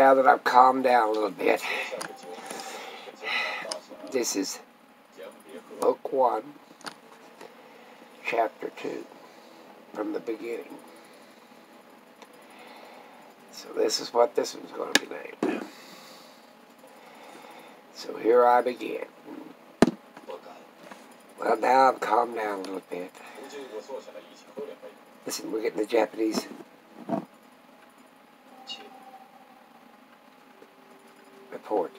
now that I've calmed down a little bit, this is Book 1, Chapter 2, from the beginning. So this is what this one's going to be named. So here I begin. Well, now I've calmed down a little bit. Listen, we're getting the Japanese report.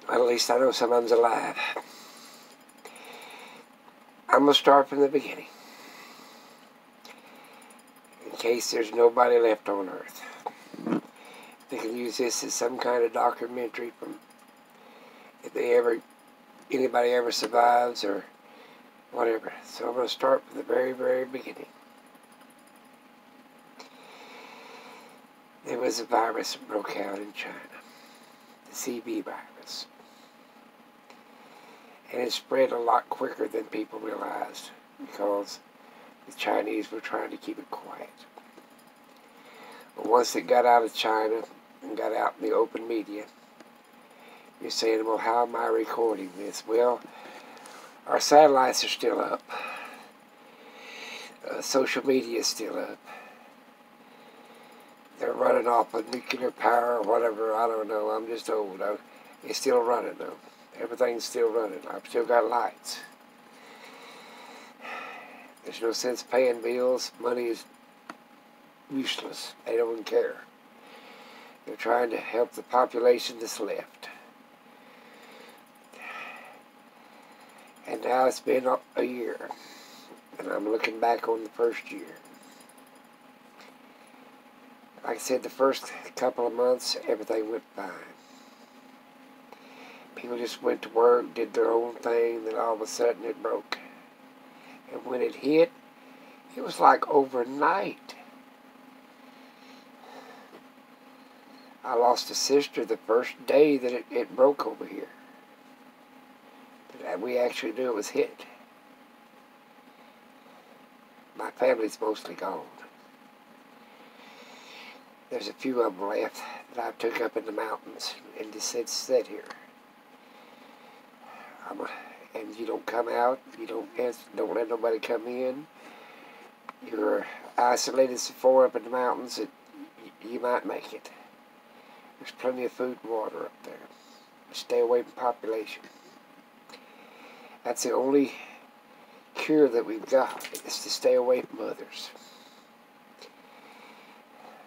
Well, at least I know someone's alive. I'm going to start from the beginning, in case there's nobody left on Earth. They can use this as some kind of documentary from if anybody ever survives or whatever. So I'm going to start from the very, very beginning. There was a virus that broke out in China, the CB virus. And it spread a lot quicker than people realized because the Chinese were trying to keep it quiet. But once it got out of China and got out in the open media, you're saying, well, how am I recording this? Well, our satellites are still up. Social media is still up. They're running off of nuclear power or whatever. I don't know. I'm just old. It's still running, though. Everything's still running. I've still got lights. There's no sense paying bills. Money is useless. They don't care. They're trying to help the population that's left. And now it's been a year. And I'm looking back on the first year. Like I said, the first couple of months, everything went fine. People just went to work, did their own thing, then all of a sudden it broke. And when it hit, it was like overnight. I lost a sister the first day that it broke over here. But we actually knew it was hit. My family's mostly gone. There's a few of them left that I took up in the mountains and just sit here. And you don't come out, you don't let nobody come in. You're isolated so far up in the mountains that you might make it. There's plenty of food and water up there. Stay away from population. That's the only cure that we've got, is to stay away from others.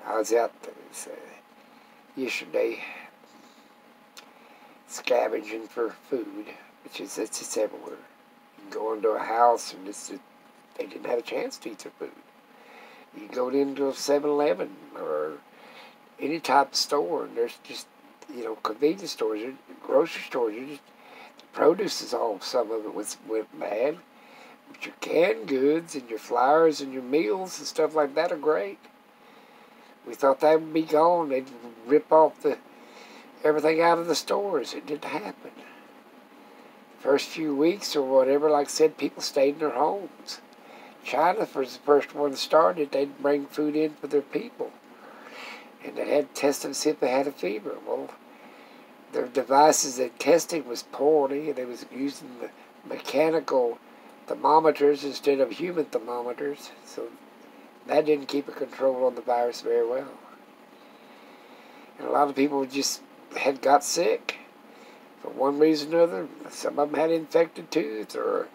I was out yesterday scavenging for food, which is it's everywhere. You can go into a house and they didn't have a chance to eat their food. You go into a 7-Eleven or any type of store, and there's just, convenience stores, grocery stores. The produce is all, some of it went bad. But your canned goods and your flours and your meals and stuff like that are great. We thought that would be gone. They'd rip off everything out of the stores. It didn't happen. First few weeks or whatever, like I said, people stayed in their homes. China was the first one that started. They'd bring food in for their people. And they had to test them to see if they had a fever. Well, their devices, their testing was poorly, and they was using the mechanical thermometers instead of human thermometers. So that didn't keep a control on the virus very well. And a lot of people just had got sick for one reason or another. Some of them had infected tooth or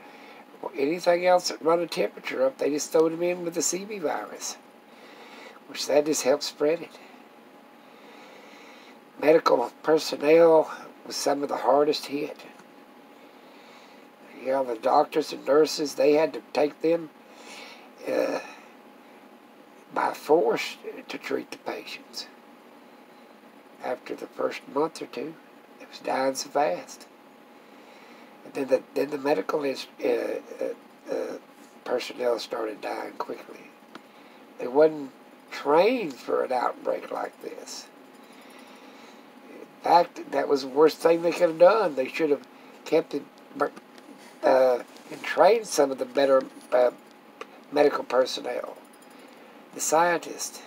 anything else that run a temperature up. They just throwed them in with the CB virus, which that just helped spread it. Medical personnel was some of the hardest hit. The doctors and nurses, they had to take them by force to treat the patients. After the first month or two, it was dying so fast. And then the medical personnel started dying quickly. They wasn't trained for an outbreak like this. fact, that was the worst thing they could have done. They should have kept it and trained some of the better medical personnel, the scientists.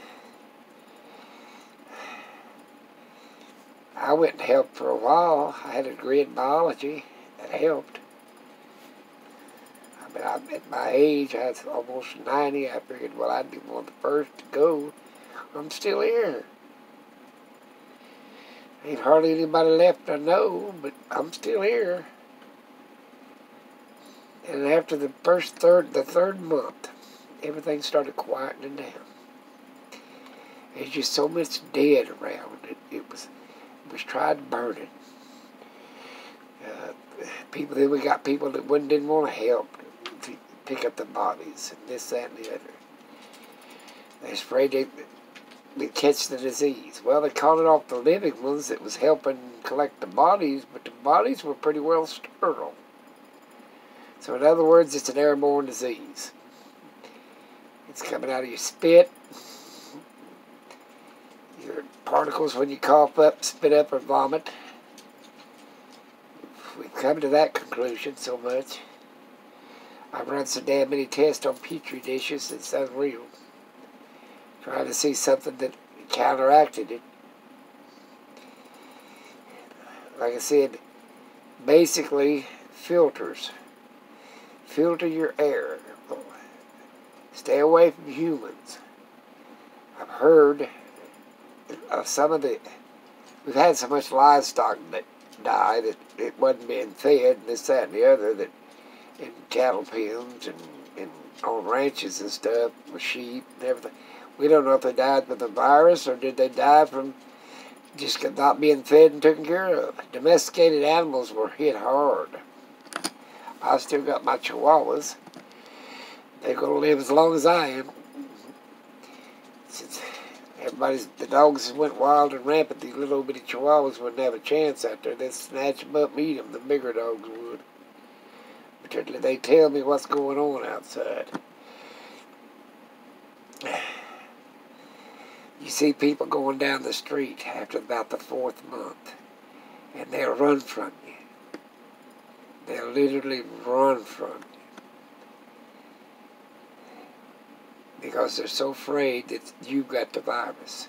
I went and helped for a while. I had a degree in biology. That helped. I mean, at my age, I was almost 90. I figured, well, I'd be one of the first to go. I'm still here. Ain't hardly anybody left I know, but I'm still here. And after the third month, everything started quietening down. There's just so much dead around. It was tried to burn it. Then we got people that didn't want to help to pick up the bodies and this, that, and the other. They're afraid they'd catch the disease. Well, they called it off the living ones that was helping collect the bodies, but the bodies were pretty well sterile. So in other words, it's an airborne disease. It's coming out of your spit, your particles when you cough up, spit up, or vomit. We've come to that conclusion so much. I've run so damn many tests on Petri dishes, it's unreal. Trying to see something that counteracted it. Like I said, basically filters. Filter your air. Stay away from humans. I've heard of some of we've had so much livestock that die that it wasn't being fed, and this, that, and the other, that in cattle pens and on ranches and stuff with sheep and everything. We don't know if they died from the virus or did they die from just not being fed and taken care of. Domesticated animals were hit hard. I've still got my chihuahuas. They're going to live as long as I am. Since the dogs went wild and rampant, these little bitty chihuahuas wouldn't have a chance out there. They'd snatch them up and eat them. The bigger dogs would. But they tell me what's going on outside. You see people going down the street after about the 4th month, and they'll run from you. They'll literally run from you. Because they're so afraid that you've got the virus.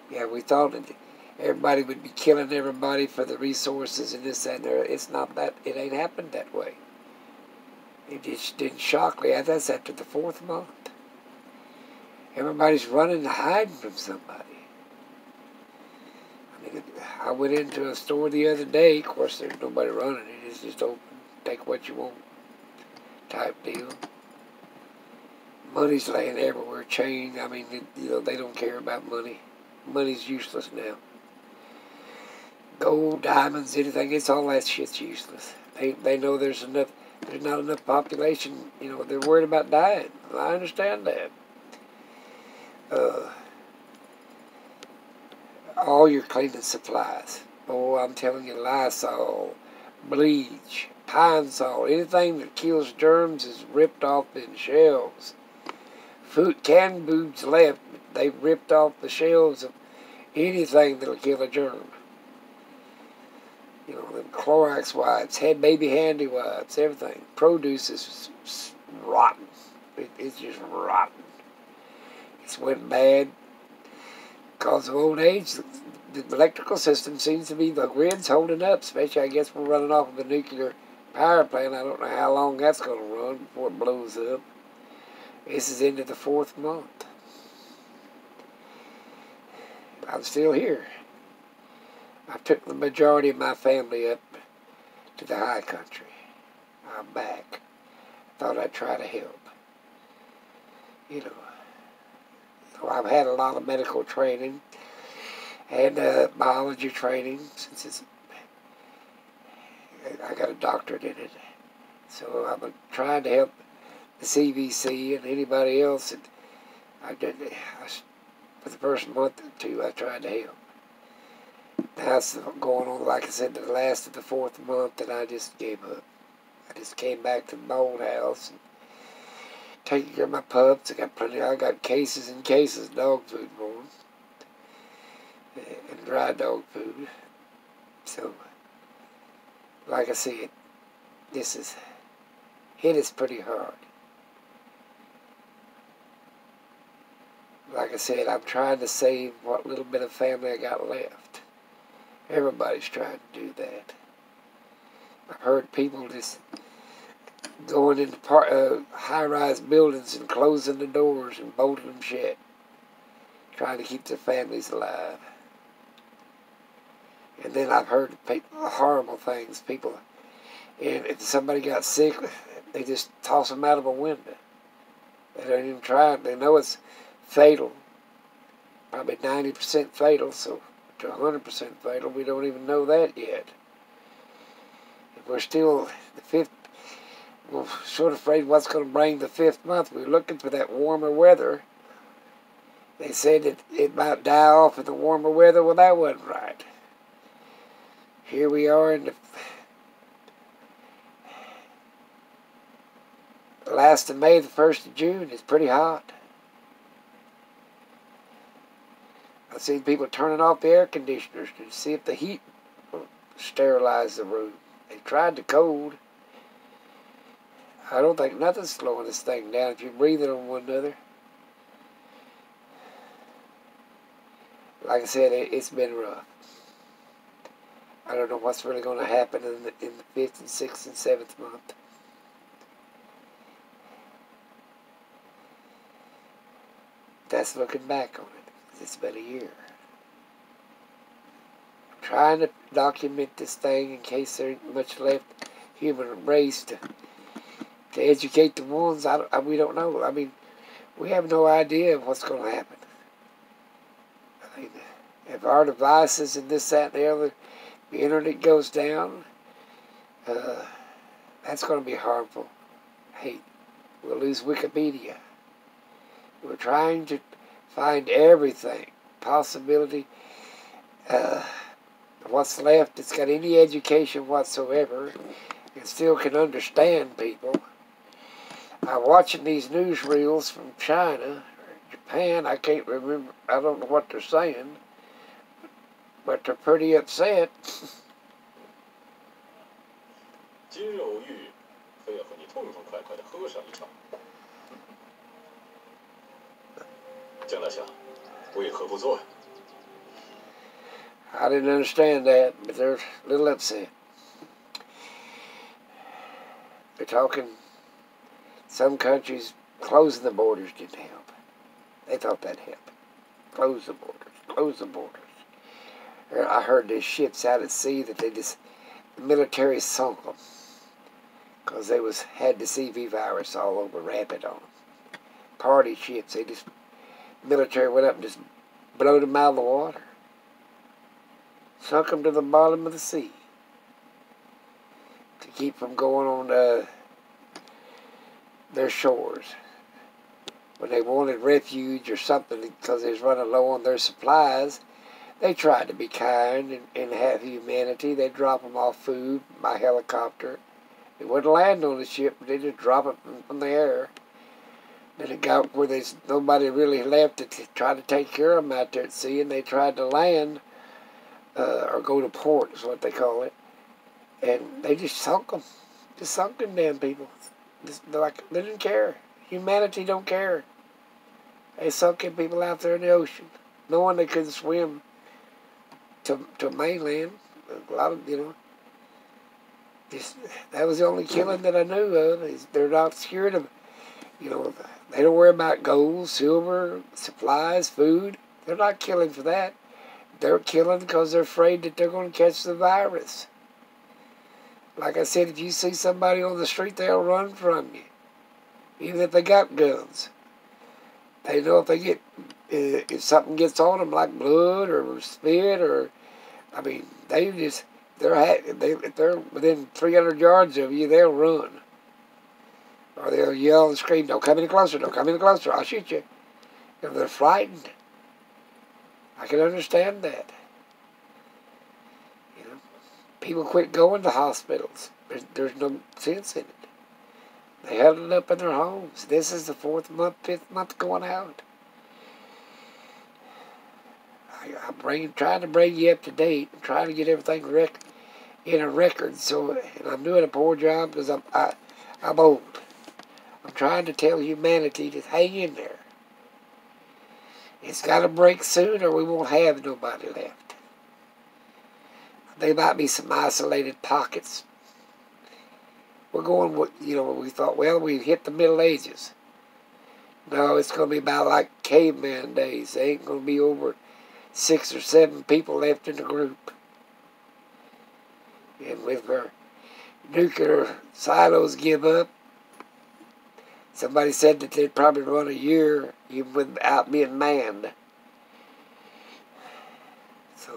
Yeah, we thought that everybody would be killing everybody for the resources and this, that, and there. It's not that. It ain't happened that way. It just didn't shock me. That's after the 4th month. Everybody's running and hiding from somebody. I mean, I went into a store the other day. Of course, there's nobody running. It's just open. Take what you want type deal. Money's laying everywhere, chained. I mean, they don't care about money. Money's useless now. Gold, diamonds, anything, all that shit's useless. They know there's not enough population. They're worried about dying. I understand that. All your cleaning supplies. Oh, I'm telling you, Lysol, bleach, Pine Sol, anything that kills germs is ripped off in shelves. Canned foods left, they've ripped off the shelves of anything that'll kill a germ. The Clorox wipes, baby handy wipes, everything. Produce is rotten. It's just rotten. It's went bad because of old age. The electrical system seems to be, the grid's holding up, especially I guess we're running off of a nuclear power plant. I don't know how long that's going to run before it blows up. This is into the 4th month. I'm still here. I took the majority of my family up to the high country. I'm back. Thought I'd try to help. So I've had a lot of medical training and biology training since I got a doctorate in it. So I'm trying to help the CVC and anybody else that for the first month or 2 I tried to help. Now it's going on, like I said, the last of the 4th month, and I just gave up. I just came back to my old house and taking care of my pups. I got cases and cases of dog food for them. And dry dog food. So, like I said, this is hit us pretty hard. Like I said, I'm trying to save what little bit of family I got left. Everybody's trying to do that. I've heard people just going into high-rise buildings and closing the doors and bolting them shut, trying to keep their families alive. And then I've heard horrible things. People, and if somebody got sick, they just toss them out of a window. They don't even try it. They know it's fatal, probably 90% fatal, so to 100% fatal, we don't even know that yet. And we're still the fifth. We're sort of afraid what's going to bring the 5th month. We're looking for that warmer weather. They said that it might die off in the warmer weather. Well, that wasn't right. Here we are in the last of May, the 1st of June. It's pretty hot. I've seen people turning off the air conditioners to see if the heat will sterilize the room. They tried the cold. I don't think nothing's slowing this thing down if you're breathing on one another. Like I said, it's been rough. I don't know what's really going to happen in the 5th and 6th and 7th month. That's looking back on it. It's been a year. I'm trying to document this thing in case there ain't much left human race to educate the ones. We don't know. I mean, we have no idea of what's going to happen. I mean, if our devices and this, that, and the other, the internet goes down, that's going to be harmful. Hey, we'll lose Wikipedia. We're trying to find everything, possibility, what's left that's got any education whatsoever and still can understand people. I'm watching these newsreels from China or Japan. I can't remember. I don't know what they're saying, but they're pretty upset. 金肉玉非要和你痛痛快快地喝上一场。江大侠，为何不做呀？ I didn't understand that, but they're a little upset. They're talking, some countries closing the borders didn't help. They thought that helped. Close the borders, close the borders. I heard there's ships out at sea that the military sunk them because they had the CV virus all over rapid on them. Party ships, military went up and just blowed them out of the water. Sunk them to the bottom of the sea to keep from going on their shores. When they wanted refuge or something because they was running low on their supplies, they tried to be kind and have humanity. They'd drop them off food by helicopter. They wouldn't land on the ship, but they just drop it from the air. Then it got where there's nobody really left to try to take care of them out there at sea, and they tried to land or go to port is what they call it. And they just sunk them. Just sunk them damn people. They didn't care. Humanity don't care. They sunk them people out there in the ocean, knowing they couldn't swim to mainland. A lot of, that was the only killing that I knew of. They're not scared of, they don't worry about gold, silver, supplies, food. They're not killing for that. They're killing because they're afraid that they're going to catch the virus. Like I said, if you see somebody on the street, they'll run from you, even if they got guns. They know if something gets on them, like blood or spit, if they're within 300 yards of you, they'll run. Or they'll yell and scream, "Don't come any closer, don't come any closer, I'll shoot you." If they're frightened, I can understand that. People quit going to hospitals. There's no sense in it. They huddled up in their homes. This is the 4th month, 5th month going out. I'm trying to bring you up to date. I'm trying to get everything in a record. So, and I'm doing a poor job because I'm old. I'm trying to tell humanity to hang in there. It's got to break soon, or we won't have nobody left. There might be some isolated pockets. We're going with, we thought, well, we hit the Middle Ages. No, it's going to be about like caveman days. There ain't going to be over 6 or 7 people left in the group. And with our nuclear silos give up, somebody said that they'd probably run a year even without being manned. So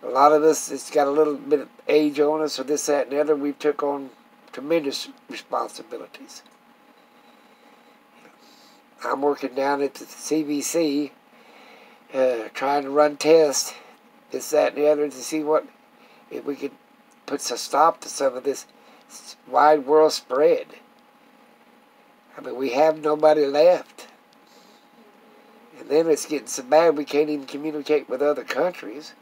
a lot of us, it's got a little bit of age on us, or this, that, and the other. We took on tremendous responsibilities. I'm working down at the CBC, trying to run tests, this, that, and the other, to see if we could put a stop to some of this wide world spread. I mean, we have nobody left. And then it's getting so bad we can't even communicate with other countries.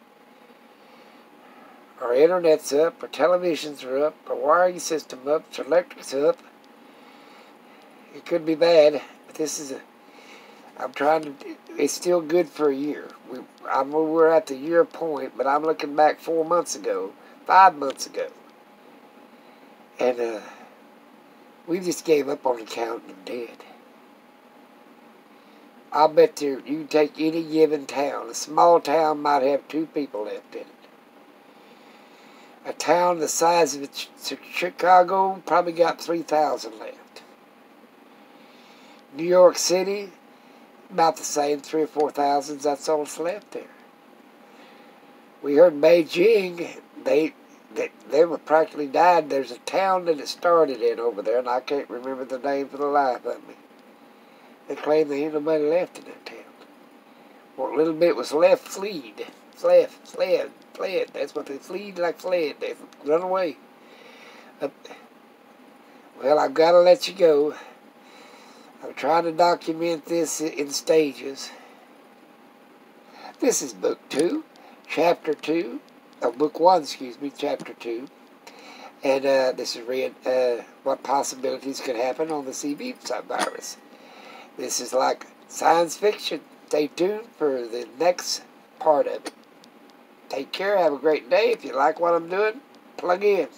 Our internet's up, our televisions are up, our wiring system up, our electric's up. It could be bad, but it's still good for a year. We're at the year point, but I'm looking back 4 months ago, 5 months ago. And we just gave up on the counting of dead. I'll bet you can take any given town. A small town might have 2 people left in it. A town the size of Chicago probably got 3,000 left. New York City, about the same, 3,000 or 4,000. That's all that's left there. We heard Beijing, they were practically died. There's a town that it started in over there, and I can't remember the name for the life of me. They claim there ain't nobody left in that town. What little bit was left fled. That's what they fled, like fled. They run away. Well, I've got to let you go. I'm trying to document this in stages. This is book 2, chapter 2. Book 1, chapter 2. And this is read what possibilities could happen on the CV virus. This is like science fiction. Stay tuned for the next part of it. Take care. Have a great day. If you like what I'm doing, plug in.